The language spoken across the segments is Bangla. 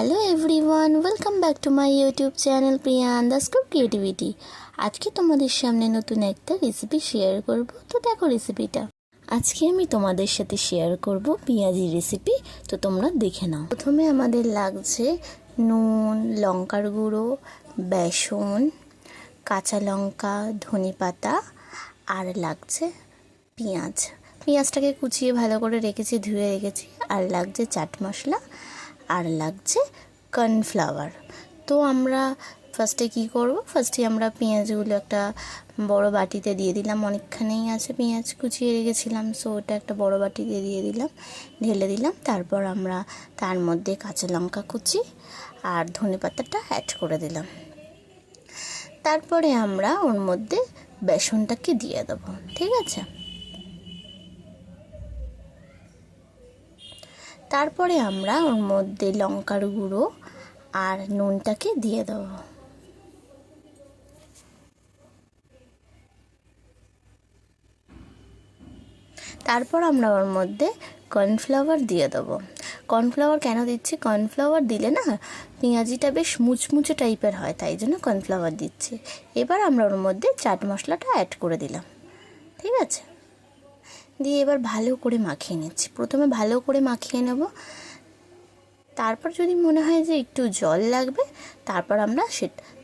Hello everyone, welcome back to my YouTube channel Priya underscore creativity. আজকে তোমাদের সামনে নতুন একটা রেসিপি শেয়ার করব। তো দেখো রেসিপিটা। আজকে আমি তোমাদের সাথে শেয়ার করব পেঁয়াজি রেসিপি। তো তোমরা দেখে নাও। প্রথমে আমাদের লাগছে নুন, লঙ্কার গুঁড়ো, বেসন, কাঁচা লঙ্কা, ধনেপাতা, আর লাগছে পেঁয়াজটাকে কুচিয়ে ভালো করে রেখেছি, ধুয়ে রেখেছি। আর লাগছে চাট মশলা, আর লাগছে কর্নফ্লাওয়ার। তো আমরা ফার্স্টে কি করব, ফার্স্টে আমরা পেঁয়াজগুলো একটা বড় বাটিতে দিয়ে দিলাম। অনেকখানেই আছে পেঁয়াজ কুচিয়ে রেখেছিলাম, সো ওটা একটা বড় বাটিতে দিয়ে দিলাম, ঢেলে দিলাম। তারপর আমরা তার মধ্যে কাঁচা লঙ্কা কুচি আর ধনেপাতাটা অ্যাড করে দিলাম। তারপরে আমরা ওর মধ্যে বেসনটাকে দিয়ে দেবো, ঠিক আছে। তারপরে আমরা ওর মধ্যে লঙ্কার গুঁড়ো আর নুনটাকে দিয়ে দেবো। তারপর আমরা ওর মধ্যে কর্নফ্লাওয়ার দিয়ে দেবো। কর্নফ্লাওয়ার কেন দিচ্ছি, কর্নফ্লাওয়ার দিলে না পেঁয়াজিটা বেশ মুচমুচে টাইপের হয়, তাই জন্য কর্নফ্লাওয়ার দিচ্ছি। এবার আমরা ওর মধ্যে চাট মশলাটা অ্যাড করে দিলাম, ঠিক আছে। দিয়ে এবার ভালো করে মাখিয়ে নিচ্ছি। প্রথমে ভালো করে মাখিয়ে নেব, তারপর যদি মনে হয় যে একটু জল লাগবে, তারপর আমরা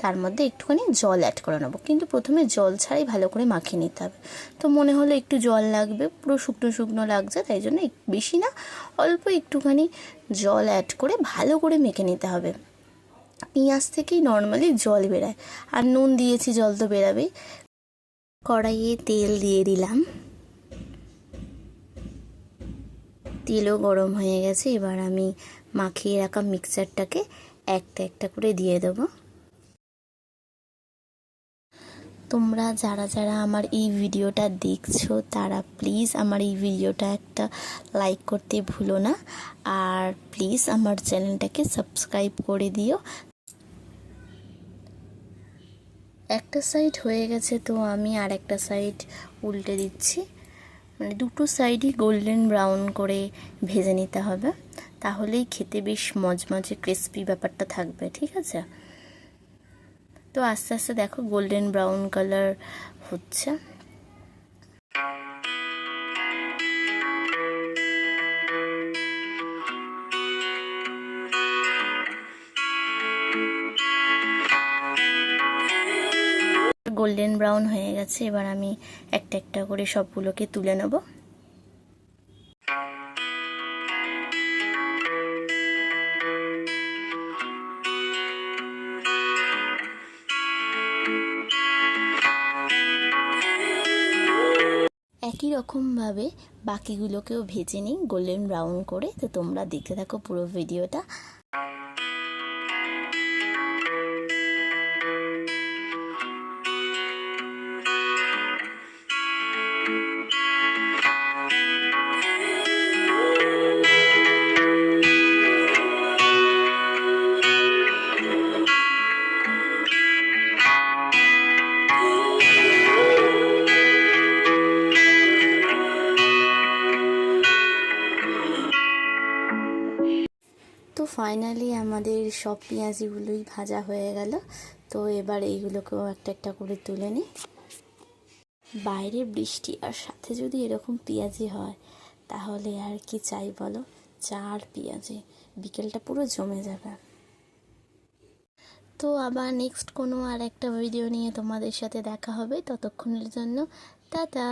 তার মধ্যে একটুখানি জল অ্যাড করে নেবো। কিন্তু প্রথমে জল ছাড়াই ভালো করে মাখিয়ে নিতে হবে। তো মনে হলো একটু জল লাগবে, পুরো শুকনো শুকনো লাগছে, তাই জন্য বেশি না, অল্প একটুখানি জল অ্যাড করে ভালো করে মেখে নিতে হবে। পেঁয়াজ থেকেই নর্মালি জল বেরায়, আর নুন দিয়েছি, জল তো বেরাবেই। কড়াইয়ে তেল দিয়ে দিলাম, তেলও গরম হয়ে গেছে। এবার আমি মাখিয়ে রাখা মিক্সচারটাকে একটা একটা করে দিয়ে দেবো। তোমরা যারা যারা আমার এই ভিডিওটা দেখছো তারা প্লিজ আমার এই ভিডিওটা একটা লাইক করতে ভুলো না, আর প্লিজ আমার চ্যানেলটাকে সাবস্ক্রাইব করে দিও। একটা সাইড হয়ে গেছে, তো আমি আর একটা সাইড উল্টে দিচ্ছি। মানে দুটো সাইডই গোল্ডেন ব্রাউন করে ভেজে নিতে হবে, তাহলেই খেতে বেশ মজমজে ক্রিস্পি ব্যাপারটা থাকবে, ঠিক আছে। তো আস্তে আস্তে দেখো গোল্ডেন ব্রাউন কালার হচ্ছে। গোল্ডেন ব্রাউন হয়ে গেছে, এবার আমি একটা একটা করে সবগুলোকে তুলে নেব। একই রকমভাবে বাকিগুলোকেও ভেজে নিই গোল্ডেন ব্রাউন করে। তো তোমরা দেখতে থাকো পুরো ভিডিওটা। তো ফাইনালি আমাদের সব পেঁয়াজিগুলোই ভাজা হয়ে গেল। তো এবার এইগুলোকেও একটা একটা করে তুলে নিই। বাইরে বৃষ্টি আর সাথে যদি এরকম পেঁয়াজি হয়, তাহলে আর কি চাই বলো। চা আর পেঁয়াজি, বিকেলটা পুরো জমে যাবে। তো আবার নেক্সট কোনো আর একটা ভিডিও নিয়ে তোমাদের সাথে দেখা হবে। ততক্ষণের জন্য টাটা।